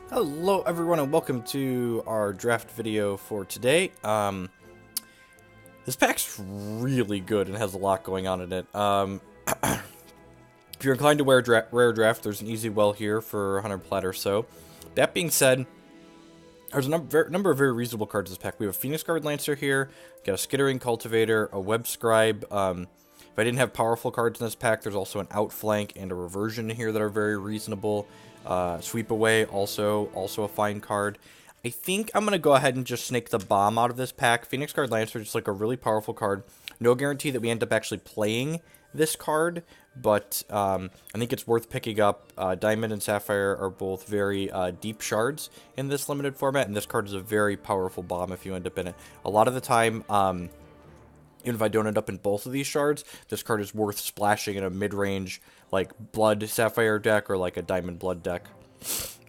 Hello everyone and welcome to our draft video for today. This pack's really good and has a lot going on in it. If you're inclined to rare draft, there's an easy well here for 100 plat or so. That being said, there's a number of very reasonable cards in this pack. We have a Phoenix Guard Lancer here, got a Skittering Cultivator, a Web Scribe. If I didn't have powerful cards in this pack, there's also an Outflank and a Reversion here that are very reasonable. Sweep Away, also a fine card. I think I'm going to go ahead and just snake the bomb out of this pack. Phoenix Guard Lancer is just like a really powerful card. No guarantee that we end up actually playing this card, but I think it's worth picking up. Diamond and Sapphire are both very deep shards in this limited format, and this card is a very powerful bomb if you end up in it. A lot of the time, even if I don't end up in both of these shards, this card is worth splashing in a mid-range, like, Blood Sapphire deck or, like, a Diamond Blood deck.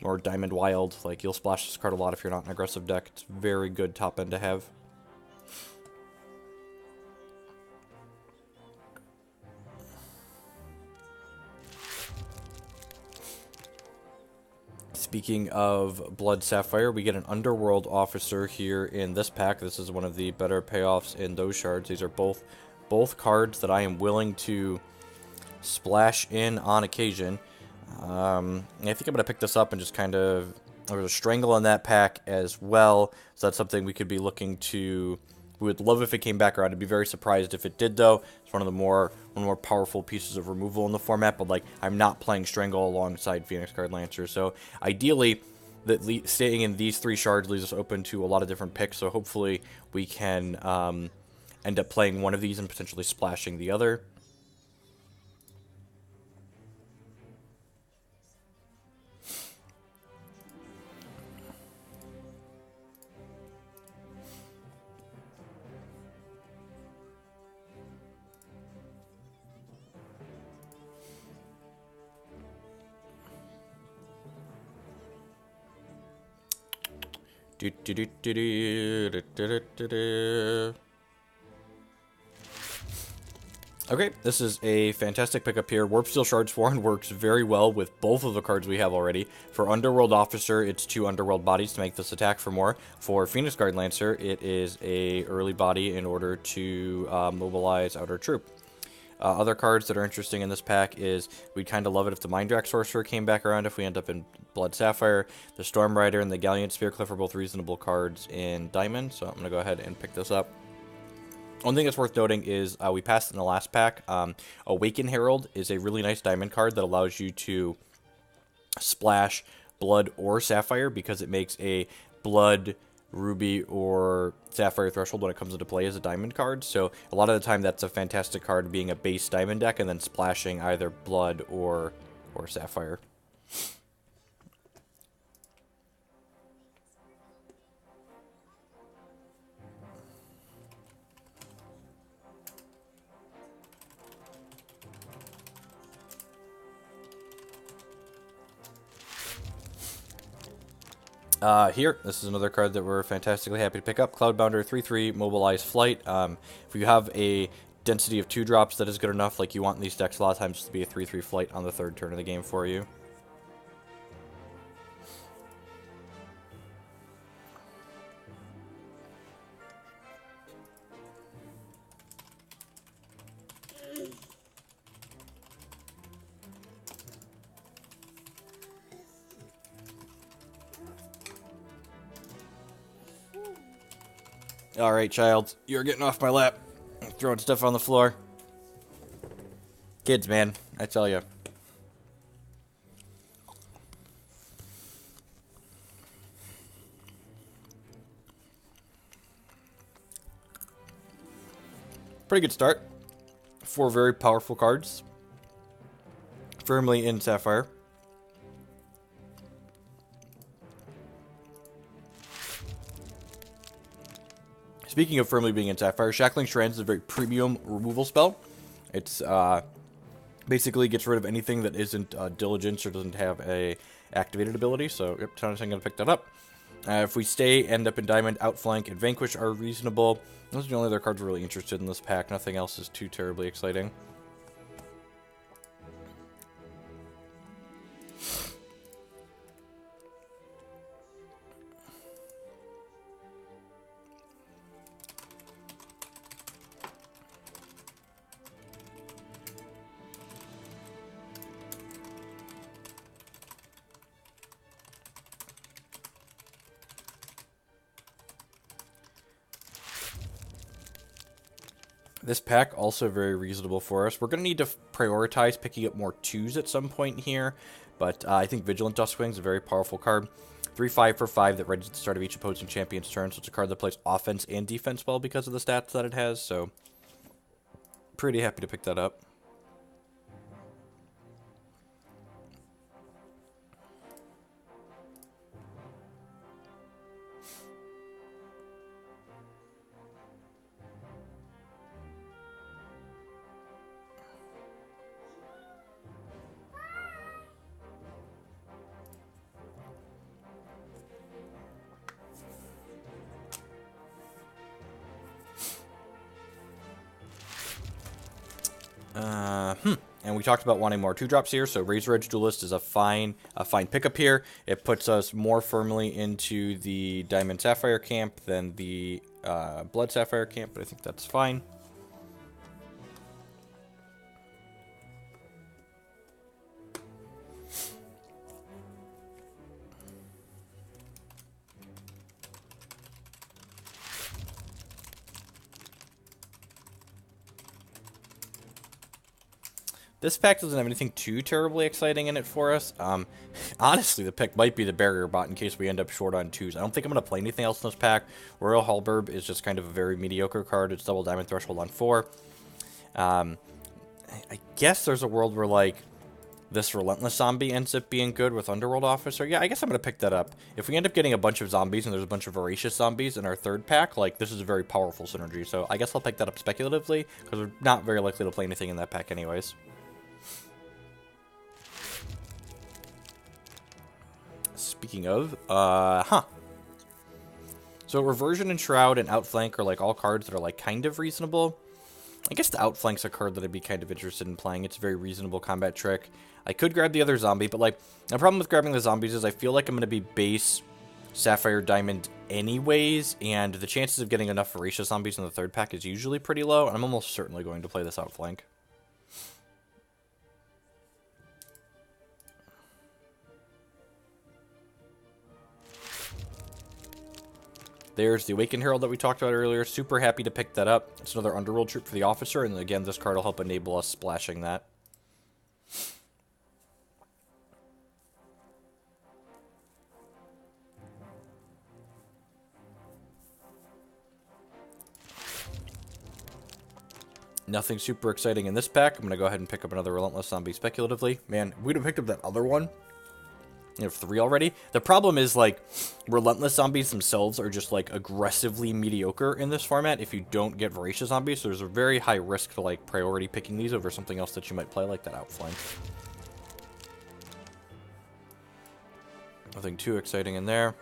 Or Diamond Wild. Like, you'll splash this card a lot if you're not an aggressive deck. It's very good top end to have. Speaking of Blood Sapphire, we get an Underworld Officer here in this pack. This is one of the better payoffs in those shards. These are both cards that I am willing to splash in on occasion. I think I'm going to pick this up and just kind of... There's a Strangle on that pack as well, so that's something we could be looking to... We would love if it came back around. I'd be very surprised if it did, though. It's one of the more powerful pieces of removal in the format, but, like, I'm not playing Strangle alongside Phoenix Guard Lancer, so ideally, staying in these three shards leaves us open to a lot of different picks, so hopefully we can end up playing one of these and potentially splashing the other. Okay, this is a fantastic pickup here. Warp Steel Shards 4 works very well with both of the cards we have already. For Underworld Officer, it's 2 Underworld bodies to make this attack for more. For Phoenix Guard Lancer, it is a early body in order to mobilize Outer Troop. Other cards that are interesting in this pack is we'd kind of love it if the Mindrak Sorcerer came back around if we end up in Blood Sapphire. The Storm Rider and the Gallant Spearcliff are both reasonable cards in Diamond, so I'm going to go ahead and pick this up. One thing that's worth noting is we passed in the last pack. Awaken Herald is a really nice Diamond card that allows you to splash Blood or Sapphire because it makes a Blood, Ruby, or Sapphire threshold when it comes into play as a Diamond card. So a lot of the time that's a fantastic card being a base Diamond deck and then splashing either Blood or Sapphire. Here, this is another card that we're fantastically happy to pick up. Cloudbounder, 3/3, Mobilize Flight. If you have a density of 2 drops that is good enough, like you want in these decks a lot of times to be a 3/3 Flight on the 3rd turn of the game for you. Alright, child. You're getting off my lap. Throwing stuff on the floor. Kids, man. I tell you. Pretty good start. 4 very powerful cards. Firmly in Sapphire. Speaking of firmly being in Sapphire, Shackling Strands is a very premium removal spell. It's basically gets rid of anything that isn't Diligence or doesn't have a activated ability. So, yep, I'm going to pick that up. If we end up in Diamond, Outflank, and Vanquish are reasonable. Those are the only other cards we're really interested in this pack. Nothing else is too terribly exciting. This pack also very reasonable for us. We're going to need to prioritize picking up more 2s at some point here, but I think Vigilant Duskwing is a very powerful card. 3/5 for 5 that readies at the start of each opposing champion's turn, so it's a card that plays offense and defense well because of the stats that it has, so pretty happy to pick that up. And we talked about wanting more 2-drops here, so Razor Edge Duelist is a fine pickup here. It puts us more firmly into the Diamond Sapphire camp than the Blood Sapphire camp, but I think that's fine. This pack doesn't have anything too terribly exciting in it for us. Honestly, the pick might be the Barrier Bot in case we end up short on 2s. I don't think I'm going to play anything else in this pack. Royal Halberd is just kind of a very mediocre card. It's double Diamond Threshold on 4. I guess there's a world where, like, this Relentless Zombie ends up being good with Underworld Officer. Yeah, I guess I'm going to pick that up. If we end up getting a bunch of zombies and there's a bunch of Voracious Zombies in our third pack, like, this is a very powerful synergy. So I guess I'll pick that up speculatively, because we're not very likely to play anything in that pack anyways. Speaking of, So Reversion and Shroud and Outflank are like all cards that are like kind of reasonable. I guess the Outflank's a card that I'd be kind of interested in playing. It's a very reasonable combat trick. I could grab the other zombie, but like the problem with grabbing the zombies is I feel like I'm going to be base Sapphire Diamond anyways, and the chances of getting enough Voracious Zombies in the third pack is usually pretty low, and I'm almost certainly going to play this Outflank. There's the Awakened Herald that we talked about earlier. Super happy to pick that up. It's another Underworld troop for the Officer, and again, this card will help enable us splashing that. Nothing super exciting in this pack. I'm going to go ahead and pick up another Relentless Zombie speculatively. Man, we'd have picked up that other one. You have 3 already. The problem is, like, Relentless Zombies themselves are just, like, aggressively mediocre in this format if you don't get Voracious Zombies, so there's a very high risk to, like, priority picking these over something else that you might play, like that Outflank. Nothing too exciting in there.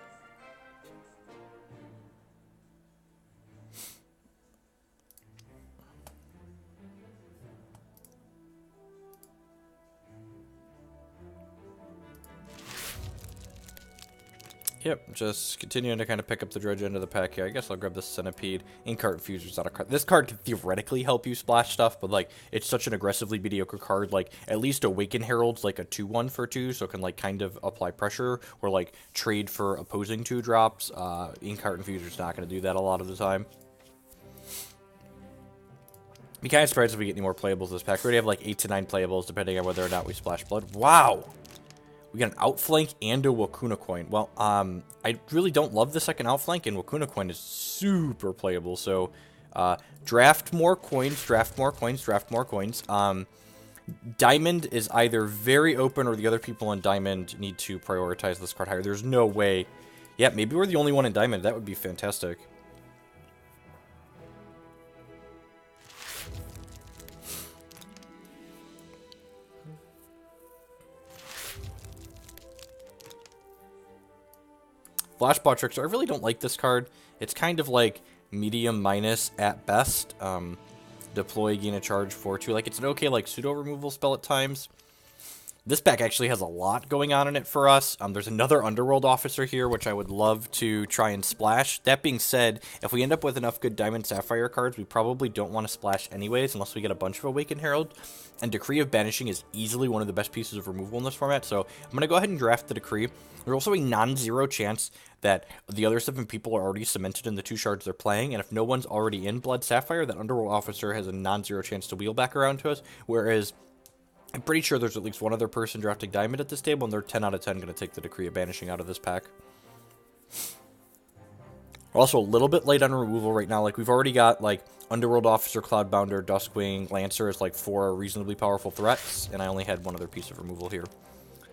Yep, just continuing to kind of pick up the dredge end of the pack here. I guess I'll grab this Centipede. Inkheart Infuser's not a card. This card can theoretically help you splash stuff, but, like, it's such an aggressively mediocre card. Like, at least Awaken Herald's, like, a 2/1 for 2, so it can, like, kind of apply pressure or, like, trade for opposing 2-drops. Inkheart Infuser's not going to do that a lot of the time. Be kind of surprised if we get any more playables this pack. We already have, like, 8 to 9 playables, depending on whether or not we splash blood. Wow! We got an Outflank and a Wakuna Coin. Well, I really don't love the second Outflank, and Wakuna Coin is super playable. So, draft more coins, draft more coins, draft more coins. Diamond is either very open or the other people in Diamond need to prioritize this card higher. There's no way. Yeah, maybe we're the only one in Diamond. That would be fantastic. Flashbot Trickster, I really don't like this card. It's kind of like medium minus at best. Deploy, gain a charge for 2. Like, it's an okay, like, pseudo removal spell at times. This pack actually has a lot going on in it for us. There's another Underworld Officer here, which I would love to try and splash. That being said, if we end up with enough good Diamond Sapphire cards, we probably don't want to splash anyways, unless we get a bunch of Awakened Herald. And Decree of Banishing is easily one of the best pieces of removal in this format, so I'm going to go ahead and draft the Decree. There's also a non-zero chance that the other 7 people are already cemented in the 2 shards they're playing, and if no one's already in Blood Sapphire, that Underworld Officer has a non-zero chance to wheel back around to us, whereas I'm pretty sure there's at least one other person drafting Diamond at this table, and they're 10 out of 10 going to take the Decree of Banishing out of this pack. We're also a little bit late on removal right now. Like, we've already got, like, Underworld Officer, Cloudbounder, Duskwing, Lancer as, like, 4 reasonably powerful threats, and I only had one other piece of removal here.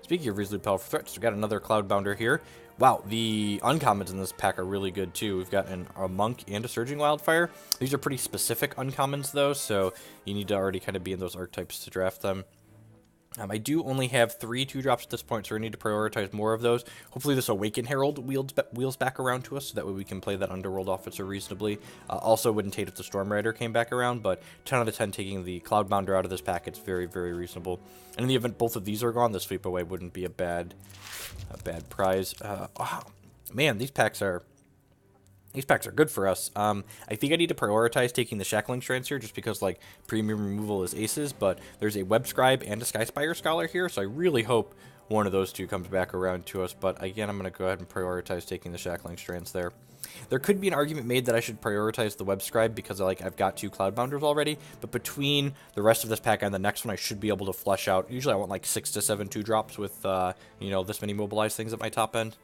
Speaking of reasonably powerful threats, we've got another Cloudbounder here. Wow, the uncommons in this pack are really good, too. We've got a Monk and a Surging Wildfire. These are pretty specific uncommons, though, so you need to already kind of be in those archetypes to draft them. I do only have 3 2-drops at this point, so we need to prioritize more of those. Hopefully this Awakened Herald wheels back around to us, so that way we can play that Underworld Officer reasonably. Also, wouldn't hate if the Storm Rider came back around, but 10 out of 10 taking the Cloudbounder out of this pack, it's very, very reasonable. And in the event both of these are gone, the Sweep Away wouldn't be a bad prize. Oh, man, these packs are good for us. I think I need to prioritize taking the Shackling Strands here just because, like, premium removal is aces, but there's a Web Scribe and a Skyspire Scholar here, so I really hope one of those 2 comes back around to us, but again, I'm going to go ahead and prioritize taking the Shackling Strands there. There could be an argument made that I should prioritize the Web Scribe because, like, I've got 2 Cloudbounders already, but between the rest of this pack and the next one, I should be able to flush out. Usually I want, like, 6 to 7 2-drops with, you know, this many mobilized things at my top end.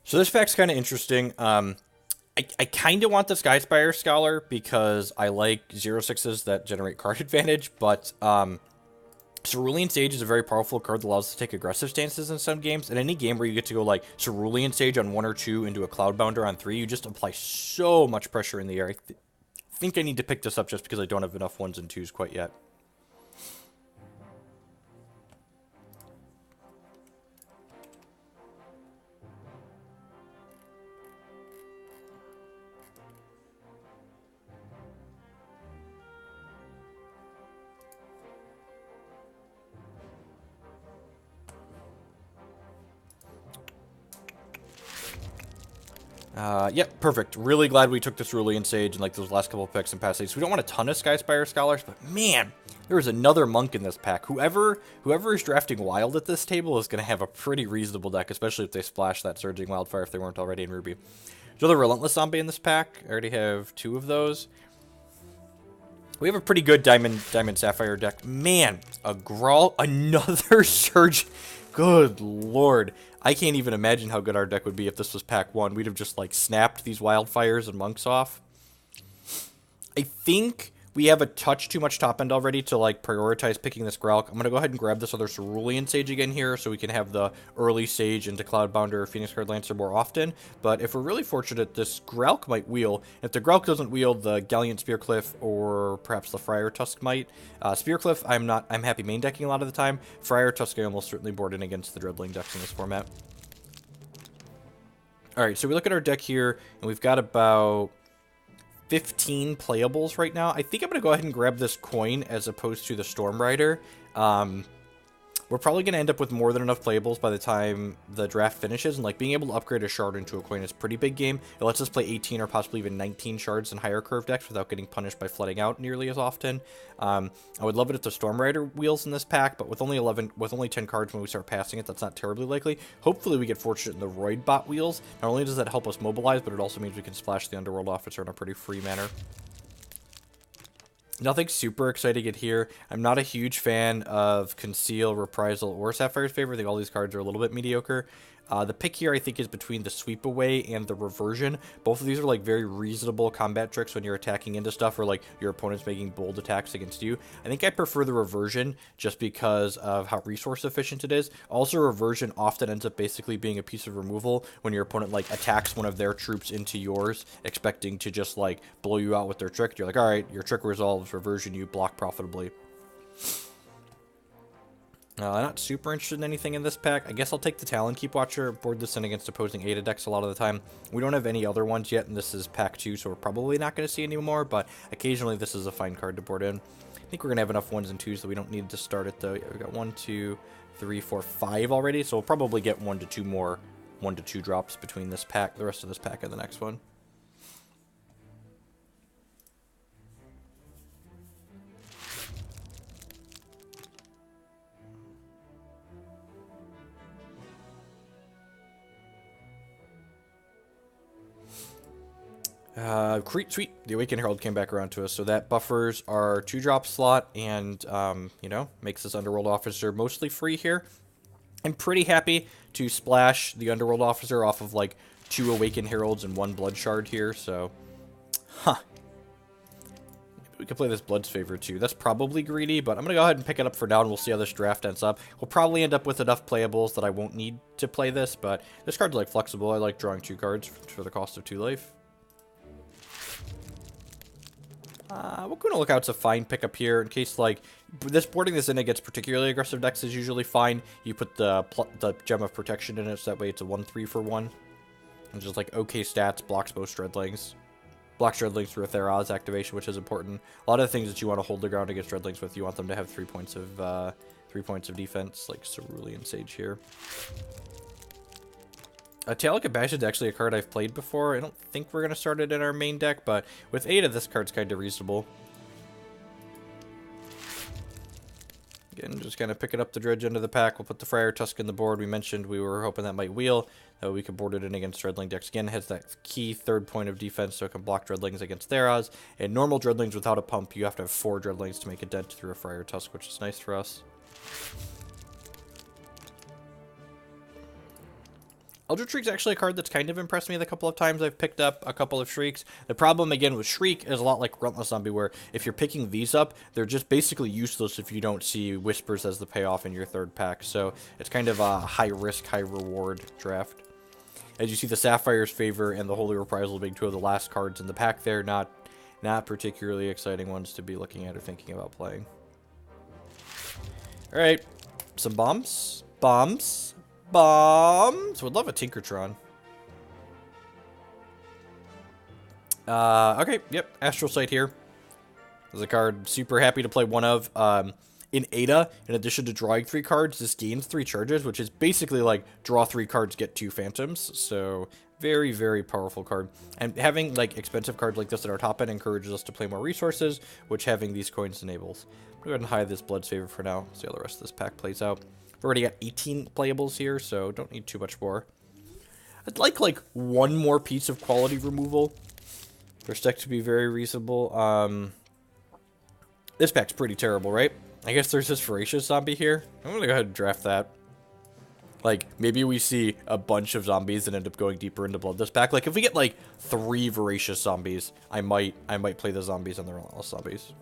So this pack's kind of interesting. I kind of want the Skyspire Scholar because I like 0/6s that generate card advantage, but Cerulean Sage is a very powerful card that allows us to take aggressive stances in some games. In any game where you get to go like Cerulean Sage on 1 or 2 into a Cloudbounder on 3, you just apply so much pressure in the air. I think I need to pick this up just because I don't have enough 1s and 2s quite yet. Yep, perfect. Really glad we took this Cerulean Sage in like those last couple of picks and past days. We don't want a ton of Skyspire Scholars, but man, there is another Monk in this pack. Whoever is drafting Wild at this table is going to have a pretty reasonable deck, especially if they splash that Surging Wildfire if they weren't already in Ruby. There's another Relentless Zombie in this pack. I already have 2 of those. We have a pretty good Diamond Sapphire deck. Man, a Grawl, another Surge. Good lord. I can't even imagine how good our deck would be if this was pack 1. We'd have just, like, snapped these Wildfires and Monks off. I think we have a touch too much top end already to, like, prioritize picking this Growlk. I'm going to go ahead and grab this other Cerulean Sage again here so we can have the early Sage into Cloudbounder or Phoenix Guard Lancer more often. But if we're really fortunate, this Growlk might wheel. If the Growlk doesn't wheel, the Gallant Spearcliff or perhaps the Friar Tusk might. Spearcliff, I'm happy main decking a lot of the time. Friar Tusk, I almost certainly board in against the Dreadling decks in this format. Alright, so we look at our deck here, and we've got about 15 playables right now. I think I'm going to go ahead and grab this coin as opposed to the Storm Rider. We're probably going to end up with more than enough playables by the time the draft finishes, and like being able to upgrade a shard into a coin is a pretty big game. It lets us play 18 or possibly even 19 shards in higher curve decks without getting punished by flooding out nearly as often. I would love it if the Storm Rider wheels in this pack, but with only 10 cards when we start passing it, that's not terribly likely. Hopefully we get fortunate in the Roidbot wheels. Not only does that help us mobilize, but it also means we can splash the Underworld Officer in a pretty free manner. Nothing super exciting in here. I'm not a huge fan of Conceal, Reprisal, or Sapphire's Favor. I think all these cards are a little bit mediocre. The pick here, I think, is between the Sweep Away and the Reversion. Both of these are, like, very reasonable combat tricks when you're attacking into stuff or, like, your opponent's making bold attacks against you. I think I prefer the Reversion just because of how resource efficient it is. Also, Reversion often ends up basically being a piece of removal when your opponent, like, attacks one of their troops into yours, expecting to just, like, blow you out with their trick. You're like, alright, your trick resolves, Reversion, you block profitably. Not super interested in anything in this pack. I guess I'll take the Talon Keep Watcher, board this in against opposing Ada decks a lot of the time. We don't have any other ones yet, and this is pack 2, so we're probably not going to see any more, but occasionally this is a fine card to board in. I think we're going to have enough 1s and 2s that we don't need to start it, though. Yeah, we've got 1, 2, 3, 4, 5 already, so we'll probably get 1 to 2 more 1 to 2 drops between this pack, the rest of this pack, and the next one. Sweet. The Awakened Herald came back around to us, so that buffers our 2-drop slot and, you know, makes this Underworld Officer mostly free here. I'm pretty happy to splash the Underworld Officer off of, like, 2 Awakened Heralds and 1 Blood Shard here, so... Huh. Maybe we could play this Blood's Favor, too. That's probably greedy, but I'm gonna go ahead and pick it up for now, and we'll see how this draft ends up. We'll probably end up with enough playables that I won't need to play this, but this card's, like, flexible. I like drawing 2 cards for the cost of 2 life. Wakuna Lookout's a fine pickup here in case, like, boarding this in against particularly aggressive decks is usually fine. You put the Gem of Protection in it, so that way it's a 1/3 for 1. And just, like, okay stats, blocks both Dreadlings. Blocks Dreadlings through a Theraz activation, which is important. A lot of the things that you want to hold the ground against Dreadlings with, you want them to have 3 points of defense, like Cerulean Sage here. Talika Bash is actually a card I've played before. I don't think we're going to start it in our main deck, but with Ada, this card's kind of reasonable. Again, just kind of picking up the Dredge into the pack. We'll put the Friar Tusk in the board. We mentioned we were hoping that might wheel. That we could board it in against Dreadling decks. Again, it has that key 3rd point of defense, so it can block Dreadlings against Theraz. And normal Dreadlings without a pump, you have to have 4 Dreadlings to make a dent through a Friar Tusk, which is nice for us. Eldritch Shriek's actually a card that's kind of impressed me the couple of times I've picked up a couple of Shrieks. The problem, again, with Shriek is a lot like Relentless Zombie, where if you're picking these up, they're just basically useless if you don't see Whispers as the payoff in your 3rd pack. So it's kind of a high-risk, high-reward draft. As you see, the Sapphire's Favor and the Holy Reprisal being 2 of the last cards in the pack there. Not particularly exciting ones to be looking at or thinking about playing. Alright, some bombs. Bombs. Would love a Tinkertron. Okay, yep, Astral Sight here. There's a card super happy to play one of. In Ada, in addition to drawing 3 cards, this gains 3 charges, which is basically like draw 3 cards, get 2 phantoms. So very, very powerful card. And having like expensive cards like this at our top end encourages us to play more resources, which having these coins enables. I'm gonna go ahead and hide this Blood's Favor for now. See how the rest of this pack plays out. We've already got 18 playables here, so don't need too much more. I'd like 1 more piece of quality removal for this deck to be very reasonable. This pack's pretty terrible, right? I guess there's this Voracious Zombie here. I'm gonna go ahead and draft that. Like, maybe we see a bunch of zombies and end up going deeper into Blood this pack. Like, if we get, 3 Voracious Zombies, I might play the zombies and the Relentless Zombies.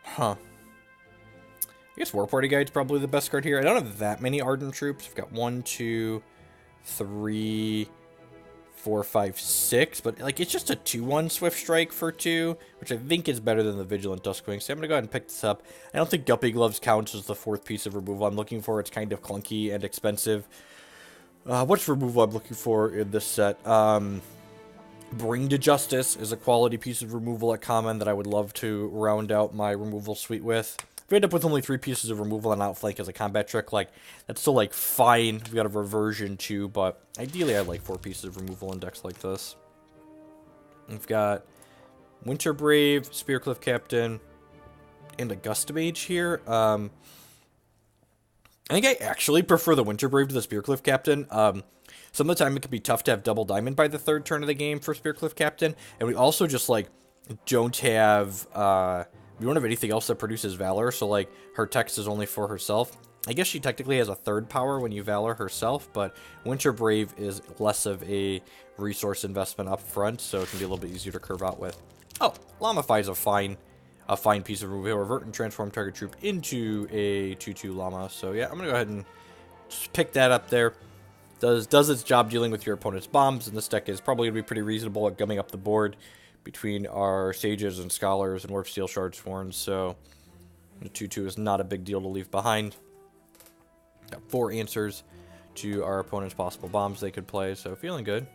Huh. I guess War Party Guide's probably the best card here. I don't have that many Ardent Troops. I've got 1, 2, 3, 4, 5, 6. But, it's just a 2/1 Swift Strike for 2, which I think is better than the Vigilant Duskwing. So I'm going to go ahead and pick this up. I don't think Guppy Gloves counts as the 4th piece of removal I'm looking for. It's kind of clunky and expensive. What's removal I'm looking for in this set? Bring to Justice is a quality piece of removal at common that I would love to round out my removal suite with. If we end up with only 3 pieces of removal and Outflank as a combat trick, that's still, fine. We've got a Reversion, too, but ideally I'd like 4 pieces of removal in decks like this. We've got Winter Brave, Spearcliff Captain, and a Gustum Mage here. I think I actually prefer the Winter Brave to the Spearcliff Captain. Some of the time it can be tough to have double diamond by the third turn of the game for Spearcliff Captain, and we also just like don't have we don't have anything else that produces valor, so like her text is only for herself. I guess she technically has a third power when you valor herself, but Winter Brave is less of a resource investment up front, so it can be a little bit easier to curve out with. Oh, Lamify is a fine piece of removal. Revert and transform target troop into a 2/2 llama. So yeah, I'm gonna go ahead and just pick that up there. Does its job dealing with your opponent's bombs, and this deck is probably gonna be pretty reasonable at gumming up the board between our sages and scholars and warp steel shard sworn. So the 2/2 is not a big deal to leave behind. Got 4 answers to our opponent's possible bombs they could play, so feeling good.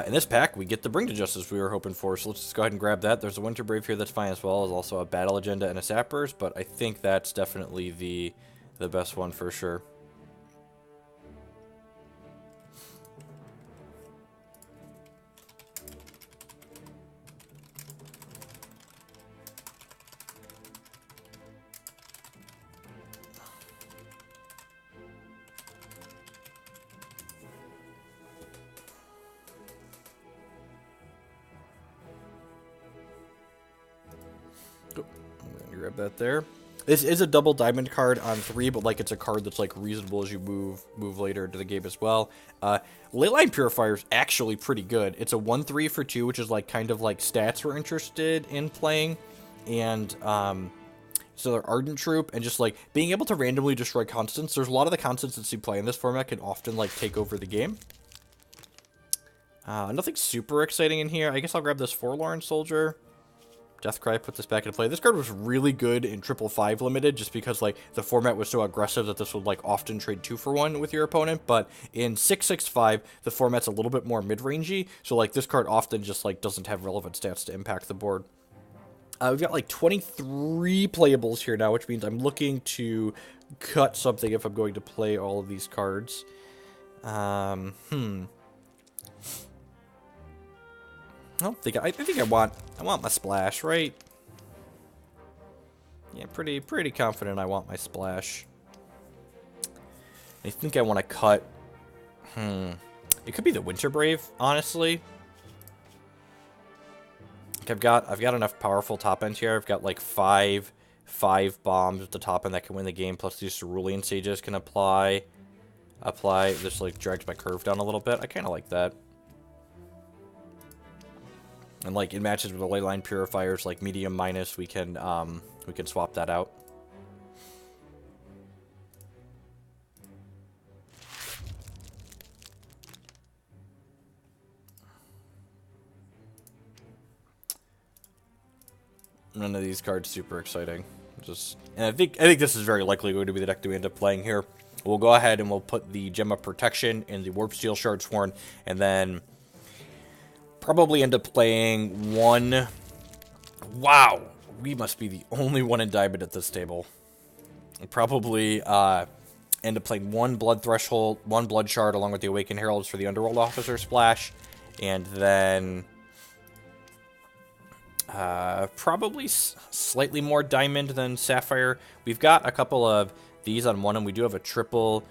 In this pack, we get the Bring to Justice we were hoping for, so let's just go ahead and grab that. There's a Winter Brave here that's fine as well. There's also a Battle Agenda and a Sappers, but I think that's definitely the best one for sure. Grab that there. This is a double diamond card on 3, but like it's a card that's like reasonable as you move later into the game as well. Leyline Purifier is actually pretty good. It's a 1/3 for 2, which is like kind of like stats we're interested in playing, and so they're Ardent Troop, and just like being able to randomly destroy constants. There's a lot of the constants that you play in this format can often like take over the game. Nothing super exciting in here. I guess I'll grab this Forlorn Soldier. Deathcry, put this back into play. This card was really good in 5/5 limited, just because like the format was so aggressive that this would like often trade 2 for 1 with your opponent. But in 6/6/5, the format's a little bit more mid-rangey, so like this card often just like doesn't have relevant stats to impact the board. We've got like 23 playables here now, which means I'm looking to cut something if I'm going to play all of these cards. I think I want my splash, right? Yeah, pretty confident I want my splash. I think I want to cut. It could be the Winter Brave, honestly. I've got enough powerful top end here. I've got like five bombs at the top end that can win the game, plus these Cerulean Sages can apply. This like drags my curve down a little bit. I kind of like that. And like in matches with the Leyline Purifiers, like medium minus, we can swap that out. None of these cards super exciting. And I think this is very likely going to be the deck that we end up playing here. We'll go ahead and we'll put the Gem of Protection in the Warp Steel Shard Sworn, and then probably end up playing one. Wow, we must be the only one in Diamond at this table. Probably end up playing one Blood Threshold, one Blood Shard, along with the Awakened Heralds for the Underworld Officer splash, and then probably slightly more Diamond than Sapphire. We've got a couple of these on one, and we do have a triple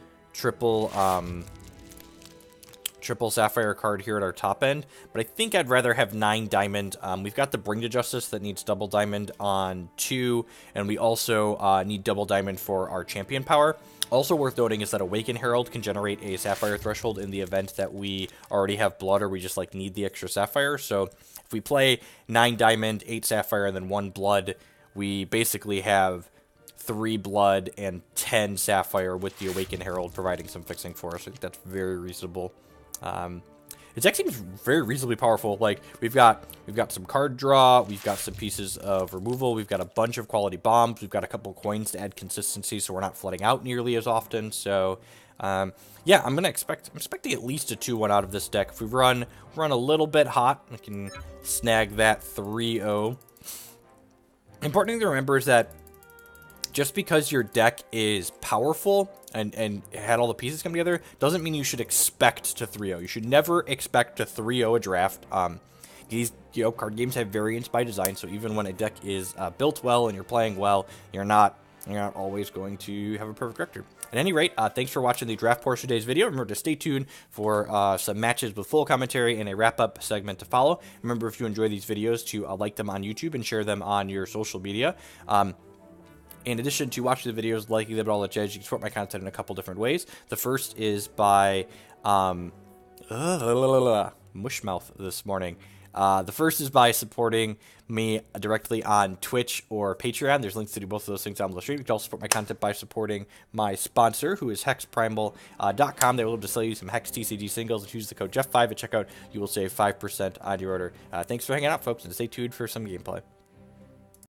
Sapphire card here at our top end, but I think I'd rather have 9 Diamond. We've got the Bring to Justice that needs double Diamond on 2, and we also need double Diamond for our Champion power. Also worth noting is that Awakened Herald can generate a Sapphire threshold in the event that we already have Blood, or we just like need the extra Sapphire. So if we play 9 Diamond, 8 Sapphire, and then 1 Blood, we basically have 3 Blood and 10 Sapphire with the Awakened Herald providing some fixing for us. I think that's very reasonable. It deck seems very reasonably powerful. Like we've got some card draw, we've got some pieces of removal, we've got a bunch of quality bombs, we've got a couple coins to add consistency, so we're not flooding out nearly as often. So yeah, I'm expecting at least a 2-1 out of this deck. If we run a little bit hot, we can snag that 3-0. Important thing to remember is that just because your deck is powerful and had all the pieces come together doesn't mean you should expect to 3-0. You should never expect to 3-0 a draft. These card games have variance by design, so even when a deck is built well and you're playing well, you're not always going to have a perfect record. At any rate, thanks for watching the draft portion of today's video. Remember to stay tuned for some matches with full commentary and a wrap-up segment to follow. Remember, if you enjoy these videos, to like them on YouTube and share them on your social media. In addition to watching the videos, liking them at all at Edge, you can support my content in a couple different ways. The first is by mushmouth this morning. The first is by supporting me directly on Twitch or Patreon. There's links to do both of those things on the stream. You can also support my content by supporting my sponsor, who is hexprimal.com. They will be able to sell you some Hex TCG singles. If you use the code Jeff5 at checkout, you will save 5% on your order. Thanks for hanging out, folks, and stay tuned for some gameplay.